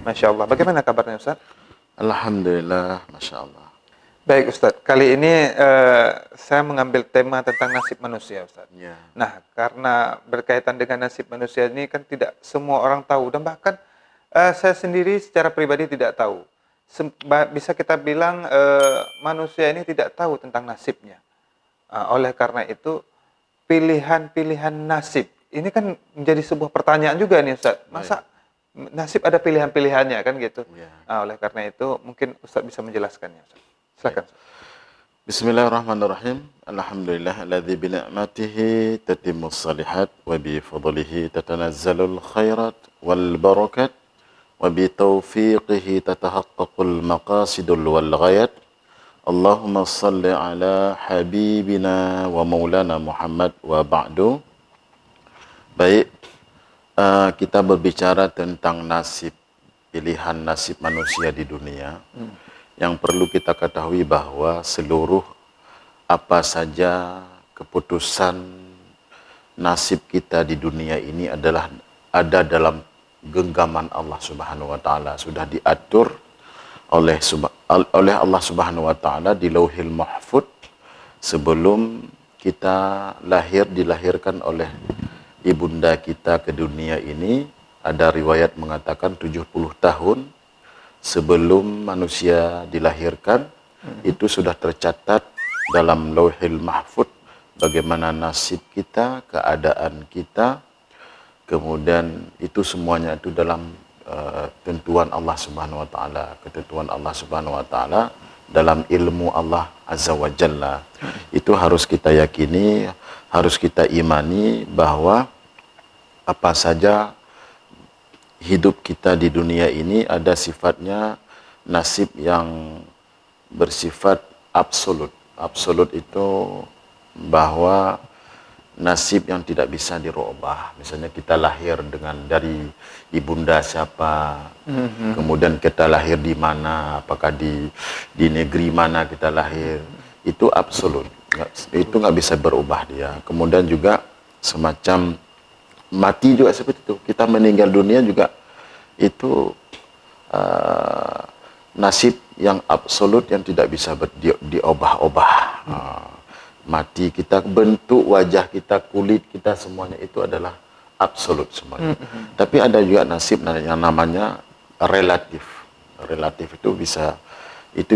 Masya Allah. Bagaimana kabarnya Ustaz? Alhamdulillah, Masya Allah. Baik Ustaz, kali ini saya mengambil tema tentang nasib manusia Ustaz. Ya, Nah, karena berkaitan dengan nasib manusia ini kan tidak semua orang tahu dan bahkan saya sendiri secara pribadi tidak tahu. Bisa kita bilang manusia ini tidak tahu tentang nasibnya. Oleh karena itu pilihan-pilihan nasib ini kan menjadi sebuah pertanyaan juga nih Ustaz. baik. Masa nasib ada pilihan-pilihannya kan gitu. Ya. Oleh karena itu mungkin Ustaz bisa menjelaskannya Ustaz. Baik. Silakan. Bismillahirrahmanirrahim. Alhamdulillah alladzi bi ni'matihi tatimmus shalihat wa bi fadlihi tatanazzalul khairat wal barakat wa bi taufiqihi tatahaqqaqul maqasidul wal ghayat. Allahumma salli ala habibina wa maulana Muhammad wa ba'du. Baik, kita berbicara tentang nasib, pilihan nasib manusia di dunia. Yang perlu kita ketahui bahwa seluruh apa saja keputusan nasib kita di dunia ini adalah ada dalam genggaman Allah Subhanahu wa taala, sudah diatur oleh Allah Subhanahu wa taala di Lauhil Mahfuz sebelum kita dilahirkan oleh ibunda kita ke dunia ini. Ada riwayat mengatakan 70 tahun sebelum manusia dilahirkan itu sudah tercatat dalam Lauhil Mahfuz bagaimana nasib kita, keadaan kita, kemudian itu semuanya itu dalam tentuan Allah Subhanahu wa taala, ketentuan Allah Subhanahu wa taala dalam ilmu Allah Azza wa Jalla. Itu harus kita yakini, harus kita imani bahwa apa saja hidup kita di dunia ini ada sifatnya nasib yang bersifat absolut. Absolut itu bahwa nasib yang tidak bisa dirubah. Misalnya kita lahir dari ibunda siapa, kemudian kita lahir di mana, apakah di negeri mana kita lahir, itu absolut. Itu nggak bisa berubah dia. Kemudian juga semacam mati juga seperti itu. Kita meninggal dunia juga itu nasib yang absolut yang tidak bisa diobah-obah. Mati kita, bentuk wajah kita, kulit kita, semuanya itu adalah absolut semuanya. Tapi ada juga nasib yang namanya relatif. Relatif itu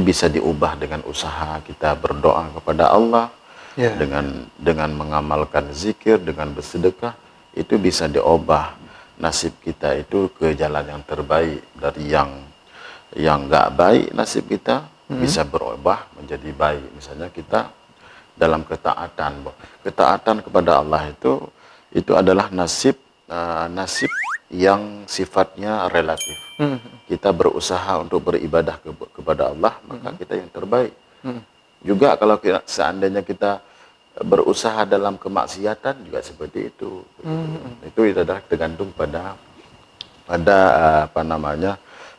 bisa diubah dengan usaha kita berdoa kepada Allah, dengan mengamalkan zikir, dengan bersedekah, itu bisa diubah nasib kita itu ke jalan yang terbaik. Dari yang nggak baik, nasib kita bisa berubah menjadi baik. Misalnya kita dalam ketaatan kepada Allah itu adalah nasib yang sifatnya relatif. Kita berusaha untuk beribadah kepada Allah, maka kita yang terbaik. Juga kalau seandainya kita berusaha dalam kemaksiatan juga seperti itu. Itu adalah tergantung pada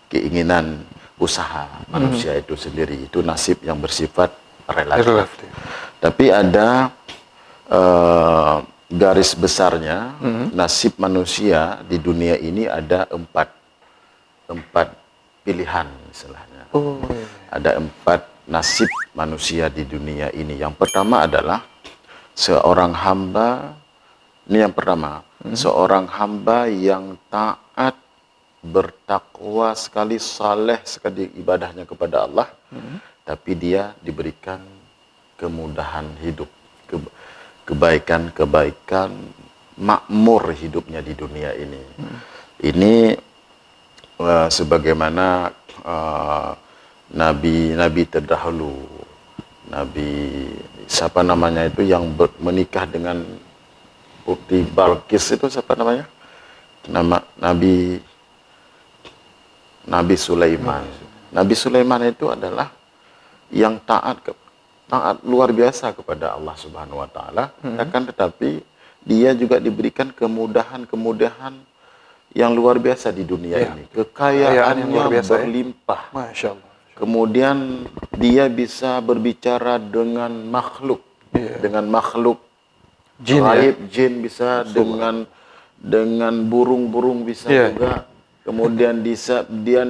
keinginan usaha manusia itu sendiri. Itu nasib yang bersifat relatif. Tapi ada garis besarnya, nasib manusia di dunia ini ada empat pilihan misalnya. Ada 4 nasib manusia di dunia ini. Yang pertama adalah seorang hamba, ini yang pertama, seorang hamba yang taat, bertakwa sekali, saleh sekali ibadahnya kepada Allah, tapi dia diberikan kemudahan hidup, kebaikan-kebaikan, makmur hidupnya di dunia ini. Ini sebagaimana nabi-nabi terdahulu, siapa namanya itu yang menikah dengan Putri Balkis itu siapa namanya? Nabi Sulaiman. Nabi Sulaiman itu adalah yang taat luar biasa kepada Allah Subhanahu wa taala, akan tetapi dia juga diberikan kemudahan yang luar biasa di dunia ini. Kekayaannya luar biasa, berlimpah. Masya Allah. Kemudian dia bisa berbicara dengan makhluk, dengan makhluk Jin, jin bisa, dengan burung-burung bisa juga. kemudian dia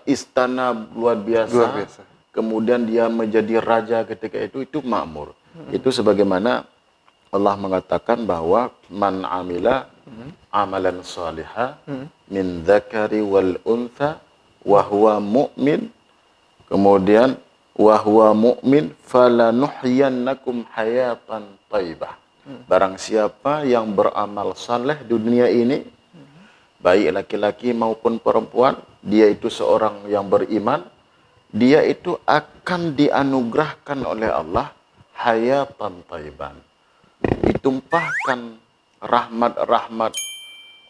istana luar Luar biasa, biasa. kemudian dia menjadi raja ketika itu makmur. Itu sebagaimana Allah mengatakan bahwa man amila amalan salihah min dzakari wal untha wa huwa mu'min, kemudian wa huwa mu'min falanuhyiyannakum hayatan thayyibah. Barang siapa yang beramal saleh di dunia ini, baik laki-laki maupun perempuan, dia itu seorang yang beriman, dia itu akan dianugerahkan oleh Allah hayatan thayyiban. Ditumpahkan rahmat-rahmat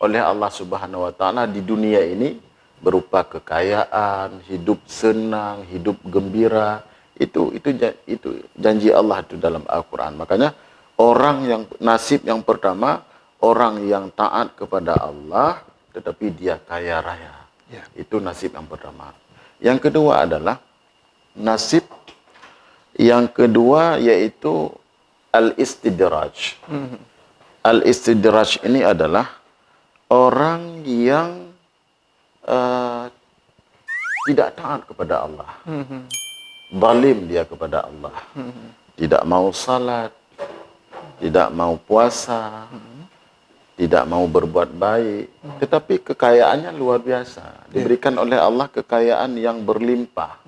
oleh Allah Subhanahu wa taala di dunia ini berupa kekayaan, hidup senang, hidup gembira. Itu janji Allah itu dalam Al-Qur'an. Makanya orang yang nasib yang pertama, orang yang taat kepada Allah tetapi dia kaya raya. Ya. Itu nasib yang pertama. Yang kedua adalah nasib yang kedua yaitu al-istidraj. Al-istidraj ini adalah orang yang tidak taat kepada Allah. Zalim dia kepada Allah. Tidak mau salat, tidak mau puasa, tidak mau berbuat baik, tetapi kekayaannya luar biasa. Diberikan oleh Allah kekayaan yang berlimpah.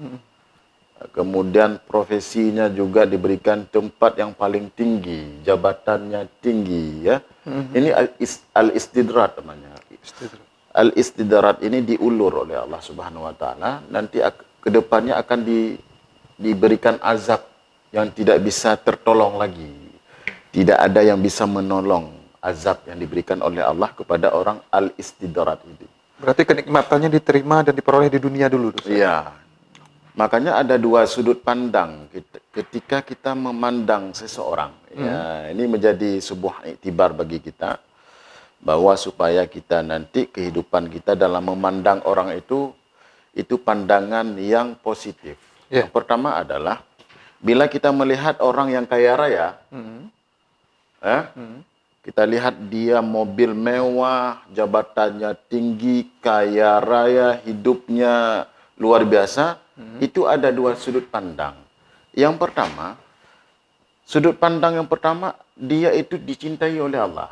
Kemudian profesinya juga diberikan tempat yang paling tinggi, jabatannya tinggi, ya. Ini al-istidrat namanya. Al-istidrat ini diulur oleh Allah Subhanahu wa taala, nanti ke depannya akan diberikan azab yang tidak bisa tertolong lagi. Tidak ada yang bisa menolong azab yang diberikan oleh Allah kepada orang al-istidrat itu. Berarti kenikmatannya diterima dan diperoleh di dunia dulu. Iya. Makanya ada dua sudut pandang ketika kita memandang seseorang. Ya, ini menjadi sebuah iktibar bagi kita bahwa supaya kita nanti kehidupan kita dalam memandang orang itu pandangan yang positif. Yeah. Yang pertama adalah bila kita melihat orang yang kaya raya, kita lihat dia mobil mewah, jabatannya tinggi, kaya raya, hidupnya luar biasa. Itu ada dua sudut pandang. Yang pertama, sudut pandang yang pertama, dia itu dicintai oleh Allah.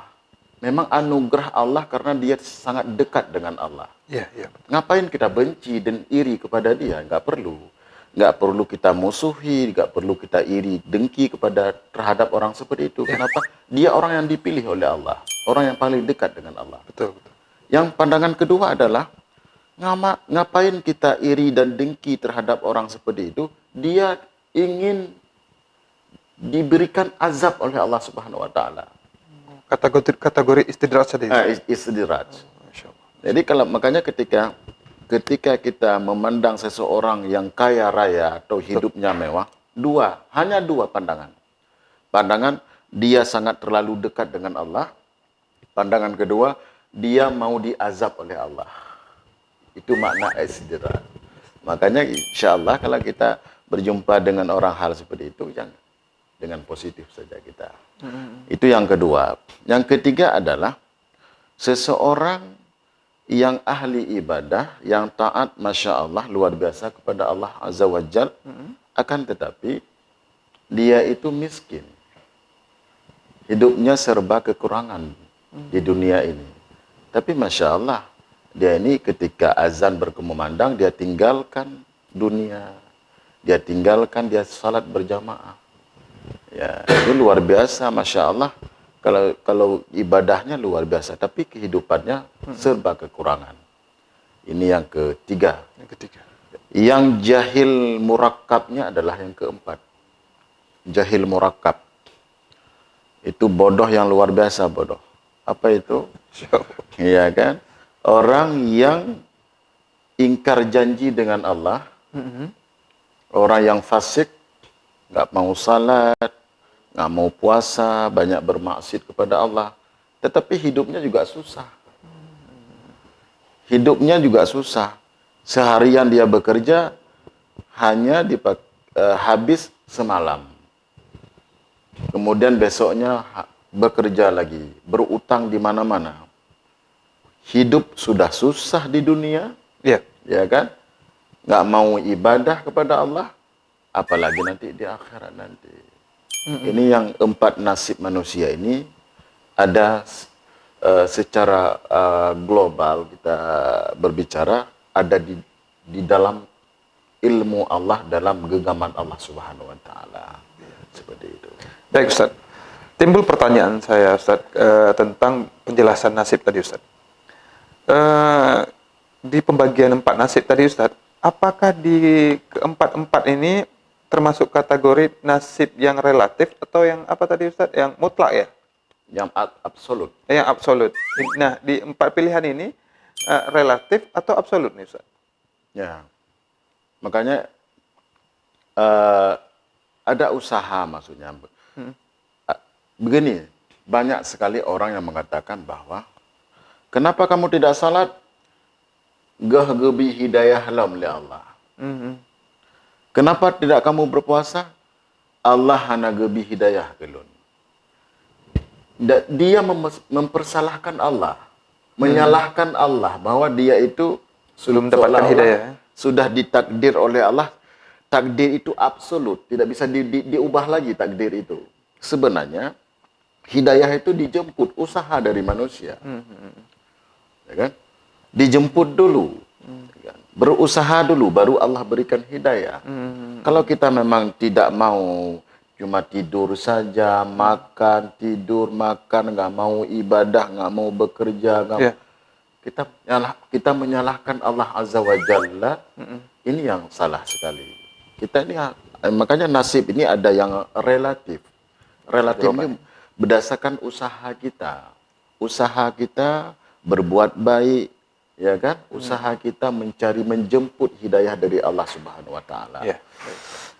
Memang anugerah Allah karena dia sangat dekat dengan Allah. Ya, ya. Ngapain kita benci dan iri kepada dia? Nggak perlu. Nggak perlu kita musuhi, nggak perlu kita iri, dengki terhadap orang seperti itu. Kenapa? Dia orang yang dipilih oleh Allah. Orang yang paling dekat dengan Allah. Betul, betul. Yang pandangan kedua adalah, ngapain kita iri dan dengki terhadap orang seperti itu? Dia ingin diberikan azab oleh Allah Subhanahu wa taala. Kategori istidraj tadi. Istidraj. Masya Allah. Jadi makanya ketika kita memandang seseorang yang kaya raya atau hidupnya mewah, hanya dua pandangan. Pandangan dia sangat terlalu dekat dengan Allah. Pandangan kedua, dia mau diazab oleh Allah. Itu makna istidraj. Makanya insya Allah kalau kita berjumpa dengan orang hal seperti itu, jangan dengan positif saja kita. Itu yang kedua. Yang ketiga adalah seseorang yang ahli ibadah, yang taat, Masya Allah, luar biasa kepada Allah Azza wa Jal, akan tetapi dia itu miskin. Hidupnya serba kekurangan di dunia ini. Tapi Masya Allah, dia ini ketika azan berkumandang, dia tinggalkan dunia. Dia tinggalkan, dia salat berjamaah. Ya, itu luar biasa, Masya Allah. Kalau ibadahnya luar biasa, tapi kehidupannya serba kekurangan. Ini yang ketiga. Yang jahil murakkabnya adalah yang keempat. Jahil murakkab. Itu bodoh yang luar biasa, bodoh. Apa itu? Iya kan? Orang yang ingkar janji dengan Allah, orang yang fasik, nggak mau salat, nggak mau puasa, banyak bermaksiat kepada Allah, tetapi hidupnya juga susah. Hidupnya juga susah. Seharian dia bekerja, hanya habis semalam. Kemudian besoknya bekerja lagi, berutang di mana-mana. hidup sudah susah di dunia, Iya. ya kan? Nggak mau ibadah kepada Allah, apalagi nanti di akhirat nanti. Ini yang 4 nasib manusia ini ada secara global kita berbicara, ada di dalam ilmu Allah, dalam genggaman Allah Subhanahu wa taala. Seperti itu. Baik Ustaz. Timbul pertanyaan saya Ustaz tentang penjelasan nasib tadi Ustaz. Di pembagian 4 nasib tadi Ustaz, apakah di keempat-empat ini termasuk kategori nasib yang relatif atau yang apa tadi Ustaz? Yang mutlak ya? Yang absolut. Yang absolut. Nah, di 4 pilihan ini relatif atau absolut nih Ustaz? Ya. Makanya ada usaha maksudnya. Begini, banyak sekali orang yang mengatakan bahwa kenapa kamu tidak salat? Gebi hidayah lam li Allah. Kenapa tidak kamu berpuasa? Allah hana gebi hidayah gelun. Dia mempersalahkan Allah, menyalahkan Allah bahwa dia itu Belum mendapatkan hidayah. sudah ditakdir oleh Allah. Takdir itu absolut, tidak bisa diubah lagi takdir itu. Sebenarnya hidayah itu dijemput, usaha dari manusia. Ya kan? Dijemput dulu. Ya kan? Berusaha dulu, baru Allah berikan hidayah. Kalau kita memang tidak mau cuma tidur saja, makan, tidur, makan, nggak mau ibadah, nggak mau bekerja, kita menyalahkan Allah Azza wa Jalla. Ini yang salah sekali. Kita ini makanya nasib ini ada yang relatif. Relatif ini berdasarkan usaha kita. Usaha kita berbuat baik, ya kan? Usaha kita menjemput hidayah dari Allah Subhanahu wa taala. Ya.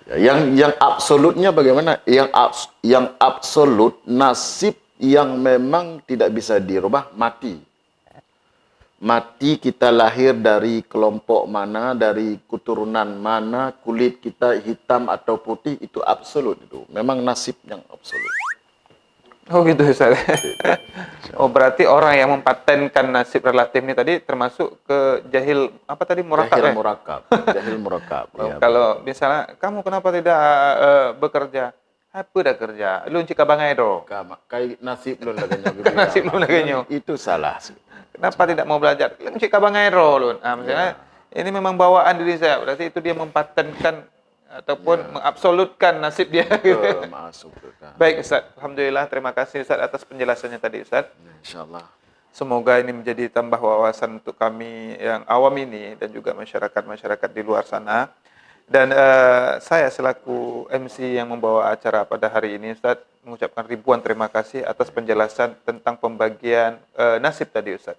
Ya, yang absolutnya bagaimana? Yang absolut nasib yang memang tidak bisa dirubah, mati. Mati, kita lahir dari kelompok mana, dari keturunan mana, kulit kita hitam atau putih, itu absolut itu. Memang nasib yang absolut. Oh gitu Ustaz. Oh berarti orang yang mempatenkan nasib relatif ini tadi termasuk ke jahil apa tadi murakab Jahil ya? murakab. Jahil murakab. Ya, Kalau misalnya kamu kenapa tidak bekerja? Apa dah kerja? Lu cika bangai do. kayak nasib lu lagi Nasib lu lagi nyo. Itu salah. Kenapa tidak mau belajar? Lu cika bangai do lu. Nah, misalnya ini memang bawaan diri saya. Berarti itu dia mempatenkan ataupun mengabsolutkan nasib dia. Masuk. Baik Ustaz, alhamdulillah terima kasih Ustaz atas penjelasannya tadi Ustaz. Insyaallah. Semoga ini menjadi tambah wawasan untuk kami yang awam ini dan juga masyarakat-masyarakat di luar sana. Dan saya selaku MC yang membawa acara pada hari ini Ustaz mengucapkan ribuan terima kasih atas penjelasan tentang pembagian nasib tadi Ustaz.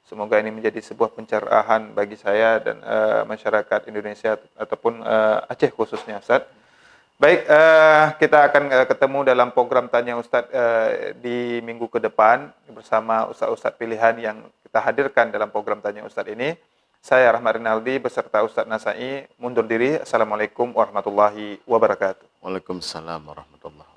Semoga ini menjadi sebuah pencerahan bagi saya dan masyarakat Indonesia ataupun Aceh khususnya Ustaz. Baik, kita akan ketemu dalam program Tanya Ustadz di minggu ke depan bersama Ustadz-Ustadz pilihan yang kita hadirkan dalam program Tanya Ustadz ini. Saya Rahmat Rinaldi beserta Ustadz Nasai mundur diri. Assalamualaikum warahmatullahi wabarakatuh. Waalaikumsalam warahmatullahi wabarakatuh.